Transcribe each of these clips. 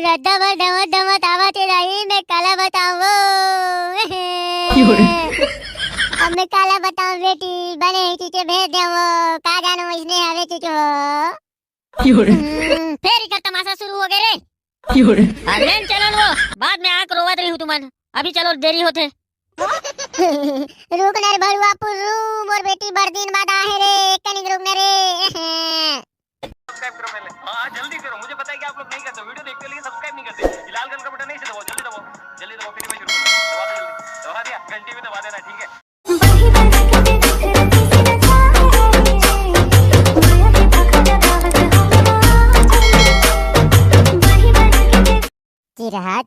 रद्दा बदम दम तावा तेरा ही मैं काला बताऊं अब मैं काला बताऊं बेटी बने ही के भेज दे वो का जानो इसने हवे के फिर इधर तमाशा शुरू हो गए रे लेन चलो वो बाद में आकर रोवत रही हूं तुमन अभी चलो देरी होते रुक नर बड़ुआ पुर्रू मोर बेटी बड़ दिन बाद आहे रे कनिक रुक न रे सब्सक्राइब करो पहले। हाँ जल्दी करो, मुझे पता है कि आप लोग नहीं करते, वीडियो देखते लेकिन सब्सक्राइब नहीं करते। लाल कलर का बटन नहीं से दबाओ, जल्दी दबाओ, जल्दी दबाओ, फिर मैं शुरू करूँ। दबा दो जल्दी, दबा दिया, घंटी भी दबा देना, ठीक है।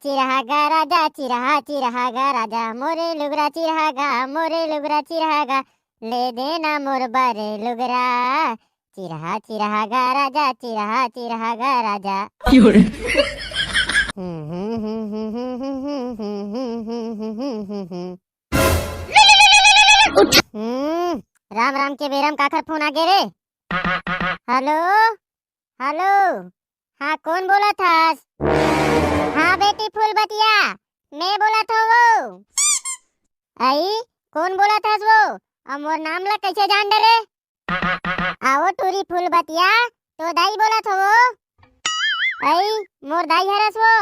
चिरहा गा राजा चिरहा गा राजा मोरे लुगरा चिरहा गा ले देना मोर बारे लुगरा चिरहा गा राजा चिरहा गा राजा राम राम के बेरम काखर फोन आ गे रे। हेलो हेलो हाँ कौन बोला था? हाँ बेटी फूल बतिया मैं बोला था वो आई कौन बोला था वो अब मोर नाम ला कैसे जान डे रे? आओ टूरी फूल बतिया तो दाई बोला था वो आई मोर दाई हरस वो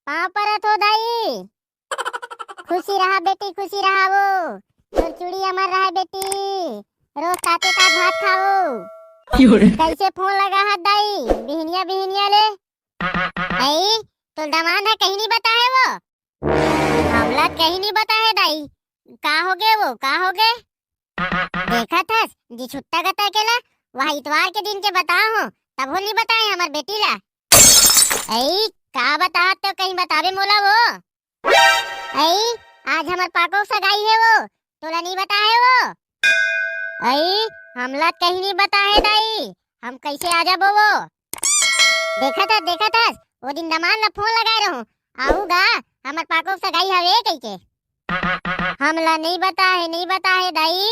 पाँव परत हो दाई खुशी रहा बेटी खुशी रहा वो तोर चूड़ी अमर रहा बेटी रोज साथे साथ भात खाओ कैसे फोन लगा हाथ दाई बिहनिया ले आई तो दामाद है कहीं नहीं बता है वो हमला कहीं नहीं बता है दाई का हो गए वो का हो गए देखा था जी छुट्टा गता केला वह इतवार के दिन के बताओ हो तब नहीं बताए हमार बेटी ला ऐ का बता तो कहीं बतावे मोला वो ऐ आज हमार पाको सगाई है वो तोला नहीं बता है वो ऐ हमला कहीं नहीं बता है दाई हम कैसे आ जाबो वो देखा था वो दिन दमान ला फोन लगाए रहूं आऊगा हमार पाको सगाई हवे कई के हमला नहीं बता है दाई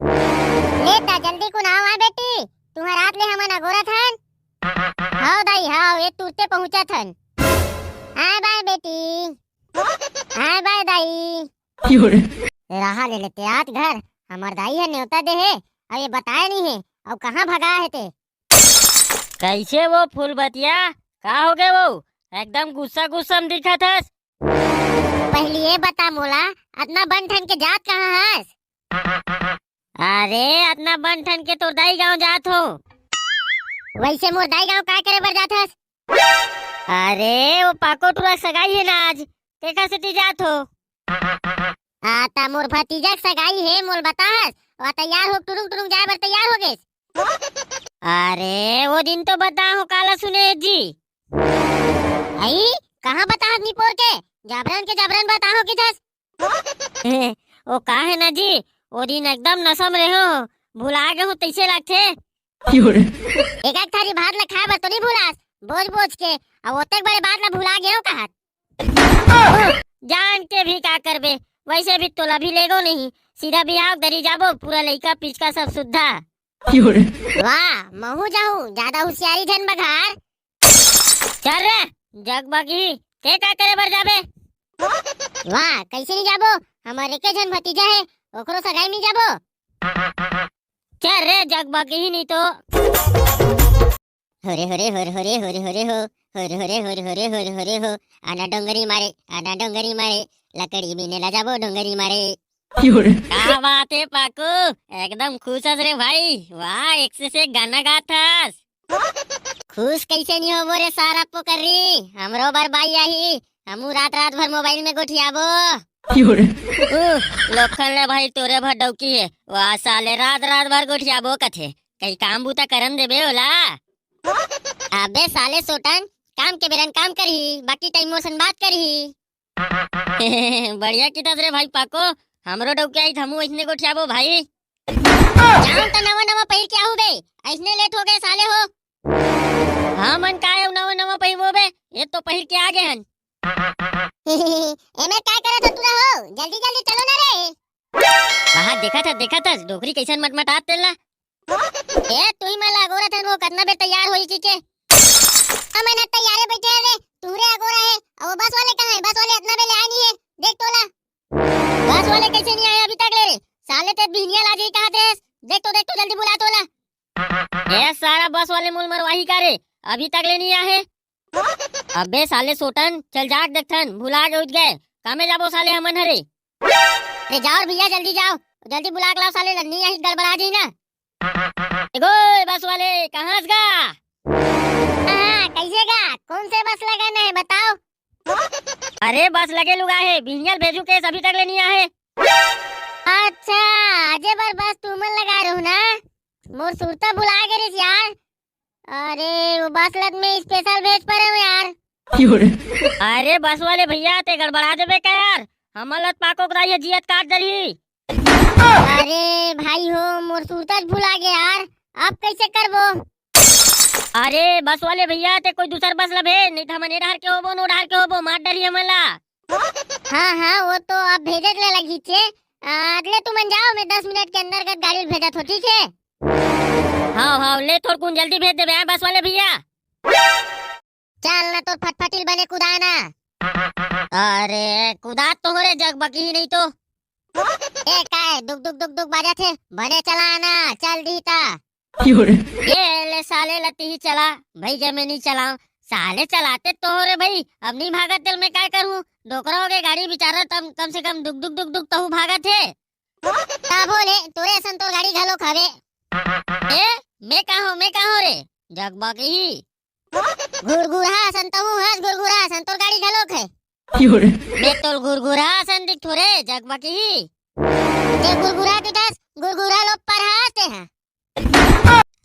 लेता जल्दी को नाव आ बेटी तुम्हारा रात ले हमन अगोरा थन हां दाई हां ये तुरते पहुंचा थन हां बाय बेटी हां बाय दाई रहा ले लेते आत घर हमार दाई है न्योता दे है अब ये बताया नहीं है अब कहां भगा है ते कैसे वो फूल बतिया का हो गए वो एकदम गुस्सा में दिखा था। पहले ये बता मोला अपना बन ठन के जात कहाँ है? अरे अपना बन ठन के तो दाई गांव जात हो। वैसे मोर दाई गांव काय करे बर जात हस? अरे वो पाको टूरा सगाई है ना आज तेका से जात हो। आता मोर भतीजा सगाई है मोल बतास और तैयार हो टुरुंग जाए बर तैयार हो गेस। अरे वो दिन तो बता हो काला सुने जी आई कहाँ बता निपोर के जाबरन बताओ कि थस वो का है ना जी वो दिन एकदम नसम रहे हो भुला गए हो तैसे लगते एक थारी भात ला खाए बर तो नहीं भुलास बोझ के अब ओतक बड़े बात ला भुला गए हो कहा जान के भी का करबे वैसे भी तोला भी लेगो नहीं सीधा बिहाव दरी जाबो पूरा लइका पिचका सब सुद्धा वाह महू जाऊं ज्यादा होशियारी धन बघार चल रे जगबगी ते का करे बर जाबे वाह कैसे नहीं जाबो हमारे के जन भतीजा है ओकरो सगाई नहीं जाबो चल रे जगबगी ही नहीं तो हरे हो आना डोंगरी मारे लकड़ी बीने ला जाबो डोंगरी मारे क्या बात है पाकू एकदम खुश हस रे भाई वाह एक से एक गाना गाथास खुश कैसे नहीं हो बोरे सारा पो कर रही हमरो बार बाई आई हमू रात भर मोबाइल में गोठियाबो लोखन ले भाई तोरे भर डौकी है वाह साले रात भर गोठियाबो कथे कई काम बूता करन देबे होला अबे साले सोटन काम के बेरन काम करही बाकी टाइम मोशन बात करही बढ़िया की रे भाई पाको हमरो डौकी आई हमू इसने गोठियाबो भाई जाऊं तो नवा पहिर के आहू बे ऐसने लेट हो गए साले हो हाँ मन का नवा पहिरबो बे ये तो पहिर के आ गए हन एमे काय करत तू हो जल्दी चलो ना रे हां देखा था डोकरी कैसन मटमटात तेला ए तू ही मला गोरा थन वो करना बे तैयार होई चीचे हमने तैयारे बैठे रे तुमरे अगोरा है और वो बस वाले कहाँ है? बस वाले इतना बेले आए नहीं है, देख तोला। बस वाले कैसे नहीं आए अभी तक ले? साले ते बिहनिया लाजी कहाँ थे? देख तो जल्दी बुला तोला। ये सारा बस वाले मूल मरवाही का रे, अभी तक ले नहीं आए। अबे साले सोटन, चल जाग देखथन, भुला के उठ गए। कामे जाबो साले हमन हरे। अरे जाओ भैया, जल्दी जाओ, जल्दी बुला के लाओ, साले नहीं आई गड़बड़ा जी ना। एगो बस वाले कहाँ गा? हाँ, कैसे गा? कौन से बस लगाना है बताओ? अरे बस लगे लुगा है, बिहनियल भेजू केस अभी तक ले नहीं आए। अच्छा, अजय बार बस तुम लगा रहे हो ना? मोर सुरता भुला गए रे यार। अरे वो बस लग में स्पेशल भेज पर हूँ यार। अरे बस वाले भैया ते गड़बड़ा देबे का यार, हमलत पाको कराइए जियत काट दरी। अरे भाई हो, मोर सुरता भुला गया यार, अब कैसे करबो? अरे बस वाले भैया ते कोई दूसर बस लबे, नहीं तो हमने डार के होबो, नो डार के होबो, मार डरी हमला। हाँ हाँ, वो तो अब भेजत ले लगी छे। अगले तुम जाओ, मैं 10 मिनट के अंदर का गाड़ी भेजा तो ठीक है। हाँ हाँ ले थोड़ कुन जल्दी भेज देबे बस वाले भैया। चल ना तो फटफटिल बने कुदाना। अरे कुदात तो हो रे जग बकी ही नहीं तो। ए काय दुक दुक दुक दुक बाजा थे, बने चलाना, चल दीता। ये ले साले लती ही चला भाई, जब मैं नहीं चलाऊं साले चलाते तो हो रे भाई। अब नहीं भागत दिल में क्या करूं, डोकरा हो गए गाड़ी बेचारा, तब कम से कम दुक दुक दुक दुक तो भागत है। ता बोले तोरे संतोर गाड़ी घलो खावे। ए मैं कहाँ हो रे जग बकी ही। गुरगुरा संतहु हस, गुरगुरा संतोर गाड़ी घलो है। मैं तो गुरगुरा संदिक थोरे जग बकी ही। ते गुरगुरा के दस गुरगुरा लोग पर हाते हैं।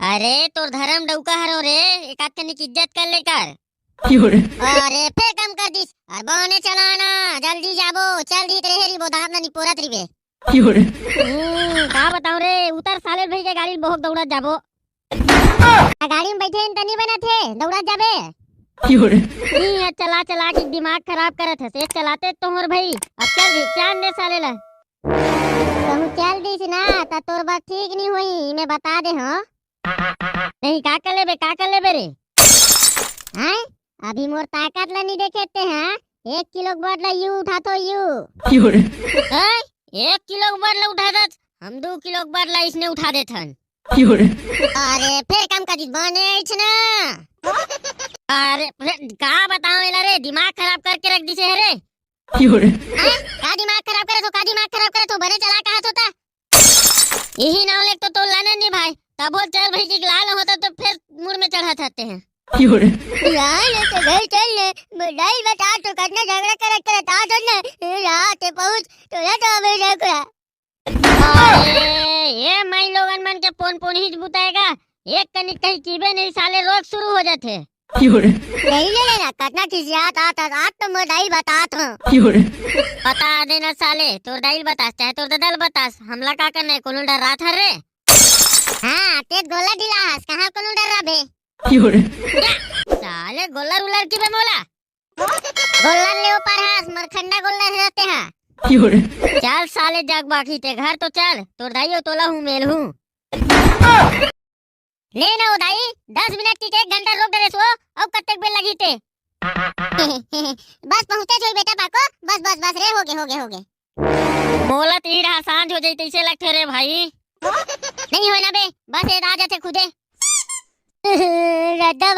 अरे तोर धर्म डौका हरो रे, एक आध कनी की इज्जत कर ले कर। अरे फिर कम कर दिस, और बने चलाना, जल्दी जाबो, चल दी तेरे हेरी बोधार ना निपोरत रिबे। का बताऊं रे, उतर साले भाई के गाड़ी बहुत दौड़त जाबो। गाड़ी में बैठे तनी बना थे, दौड़त जाबे। नहीं है, चला चला के दिमाग खराब करत है, से चलाते तोहर भाई। अब चल दी चांद दे साले ला। कहूँ चल दिस ना, ता तोर बात ठीक नहीं हुई, मैं बता दे। हाँ नहीं का कर लेबे रे? हैं? अभी मोर ताकत ला नहीं देखेते हैं। 1 किलो बटला यू उठा तो यू। 1 किलो बटला उठा दत, हम 2 किलो बटला इसने उठा देथन। अरे फिर कम कर दी बने ना। अरे का बताऊं एला रे, दिमाग खराब करके रख दिसे है रे। का दिमाग खराब करे तो बने चला कहा होता। यही नाव लेक तो लाने नहीं भाई, तब वो चल भाई जी लाल होता तो फिर मुड़ में चढ़ा जाते हैं। यार तो घर चल ले, बधाई बता तो करना झगड़ा करे ता तो ना रात पहुंच तो तो मेरा करा। अरे ये माई लोगन मन के पोन ही बुताएगा, एक कनिक कहीं चीबे नहीं साले रोज शुरू हो जाते। नहीं ले लेना, करना किसी आज तो मैं दाई बतात हूँ। बता देना साले, तोर दाइल बतास चाहे तोर ददल बतास, हमला का करना है, कोनो डर रहा था रे। हाँ तेज गोला दिलास, कहाँ कोनो डर रहा बे? साले गोलर उलर की बे मोला। गोला ले ऊपर हास, मरखंडा गोला रहते हैं। चल साले जग बाकी ते घर तो चल, तोर दाइयो तोला हूँ मेल हूँ। ले ना हो दाई, 10 मिनट की 1 घंटा रोक दे सो, अब कत्तक बेल लगी ते। बस पहुँचे जो बेटा पाको, बस रे हो गए। मोला तीर सांझ हो जाई तैसे लगते रे भाई। नहीं हो ना बे, बस ये राजा थे खुदे। रद्दा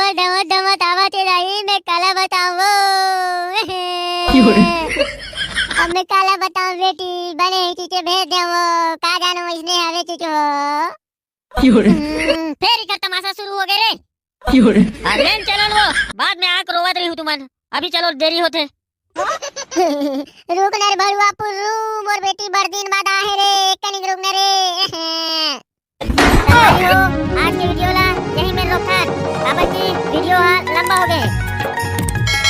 तावा ते दाई, मैं काला बताऊं। अब मैं काला बताऊं बेटी, बने ही चीचे भेज दे वो, का जानो इसने हवे चीचो। फिर इकर तमाशा शुरू हो गए रे। अरे चलो वो बाद में आकर रोवत रही हूँ तुमन, अभी चलो देरी होते। रुक नर भरुआ पुरु, मोर बेटी बड़ दिन बाद आहे रे, कनिक रुक रे। आज की वीडियो ला यही में रोकथा, अब की वीडियो लंबा हो गए।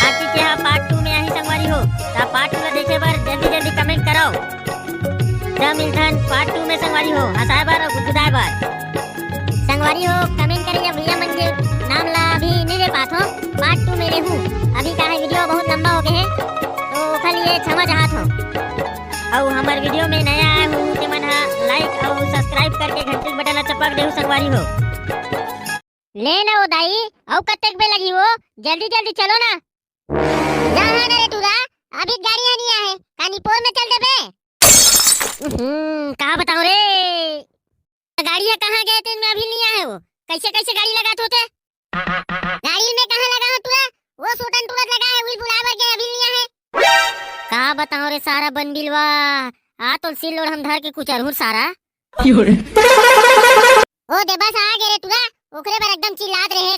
आज की क्या पार्ट 2 में यही संगवारी हो, ता पार्ट 2 ला देखे बार जल्दी कमेंट कराओ। जब मिलथन पार्ट 2 में संगवारी हो, हंसाए बार और गुदगुदाए बार संगवारी हो, कमेंट करिए भैया मन के नाम ला अभी नहीं दे पात हो, पार्ट 2 में रहूं। अभी का है वीडियो बहुत लंबा हो गए है, तो खाली ये क्षमा चाहत हो। और हमारे वीडियो में नया आए हो ते मन लाइक और सब्सक्राइब करके घंटी बटन चपक देहु संगवारी हो। ले ना ओ दाई, औ कत्तेक बे लगी हो, जल्दी चलो ना। जहाँ ना रे टूरा अभी गाड़ी नहीं आए कानीपुर में चल दे बे। कहाँ बताऊं रे, गाड़ी है कहाँ गए थे, मैं अभी नहीं आया वो, कैसे कैसे गाड़ी लगाते होते। गाड़ी में कहाँ लगा हो टूरा, वो सोटन तुरंत लगा है व्हील बुलावर के अभी नहीं आए। कहाँ बताऊं रे सारा बन बिलवा, आ तो सिल और हम धर के कुछ अरहुर सारा। ओ दे बस आ गए रे टूरा, ओकरे पर एकदम चिल्लात रहे।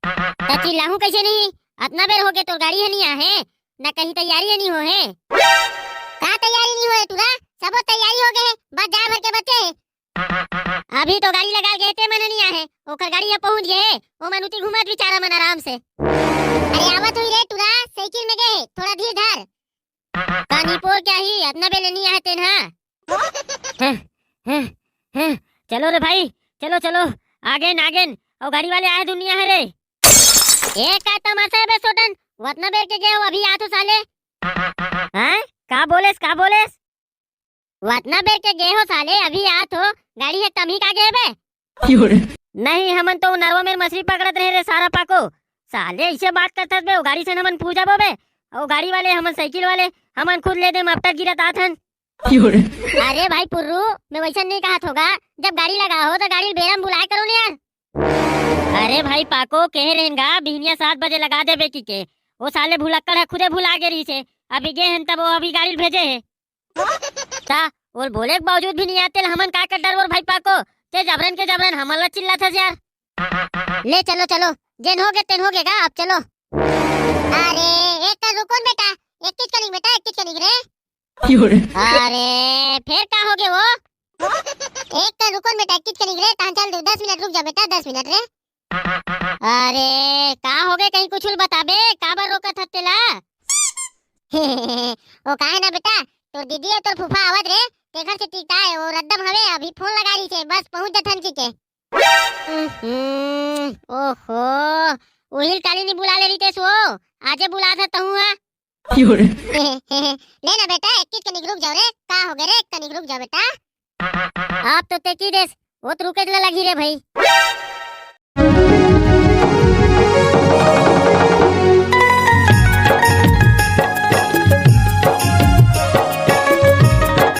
तो चिल्लाहूं कैसे नहीं, इतना बेर हो गए तो गाड़ी है नहीं आए, ना कहीं तैयारी है नहीं हो है। कहाँ तैयारी नहीं हुए टूरा, सब तैयारी हो गए, बस जा भर के बच्चे हैं। अभी तो गाड़ी लगा गए थे, मैंने नहीं आए, ओकर गाड़ी यहाँ पहुंच गए, वो मनुती घुमत बेचारा मन आराम से। अरे आवत हुई रे टूरा, साइकिल में गए, थोड़ा धीरे धर। कानीपुर क्या ही इतना बेले नहीं आए थे ना। चलो रे भाई, चलो चलो आगे नागेन, और गाड़ी वाले आए दुनिया है रे। एक का तमाशा है बे सोटन, वतना बेर के गए हो अभी आ तो साले। हैं का बोलेस वतना बेर के गए हो साले, अभी आ तो गाड़ी है कम ही का गए बे। नहीं हमन तो नरवा में मछली पकड़त रहे रे सारा पाको, साले ऐसे बात करता बे, वो गाड़ी से हमन पूछा बे, और गाड़ी वाले हमन साइकिल वाले हमन खुद ले दे अब तक गिरत आथन। अरे भाई पुर्रू, मैं वैसा नहीं कहा होगा, जब गाड़ी लगा हो तो गाड़ी बेरम बुलाए करो ना यार। अरे भाई पाको कह रहेगा बिहनिया 7 बजे लगा दे बेटी के, वो साले भुलक्कड़ है खुदे भुला गए रही से, अभी गए हैं तब वो अभी गाड़ी भेजे है ता, और बोले के बावजूद भी नहीं आते, हमन का कर डर और भाई पाको ते जबरन हमला चिल्ला था यार। ले चलो चलो, जेन हो गए तेन हो गएगा, अब चलो। अरे एक का रुको न बेटा, एक किच करेंगे बेटा, एक किच करेंगे रे। अरे फिर का हो गए वो, एक का रुको न बेटा, एक किच करेंगे रे, तान चल 10 मिनट रुक जा बेटा, 10 मिनट रे। अरे का हो गए, कहीं कुछ बताबे, का बार रोका था तेला। ओ काहे ना बेटा, तोर दीदी और तोर फूफा आवत रे, तेखर से टीका है, वो रद्दम हवे, अभी फोन लगा रही छे, बस पहुंच जथन की के। ओहो उहिल काली नहीं बुला ले रही थे सो, आजे बुला था तहु है। ले ना बेटा, एक किच कनिक रुक जाओ रे, का हो गए रे, कनिक रुक जाओ बेटा। आप तो ते की देस वो तो रुके लगी रे भाई।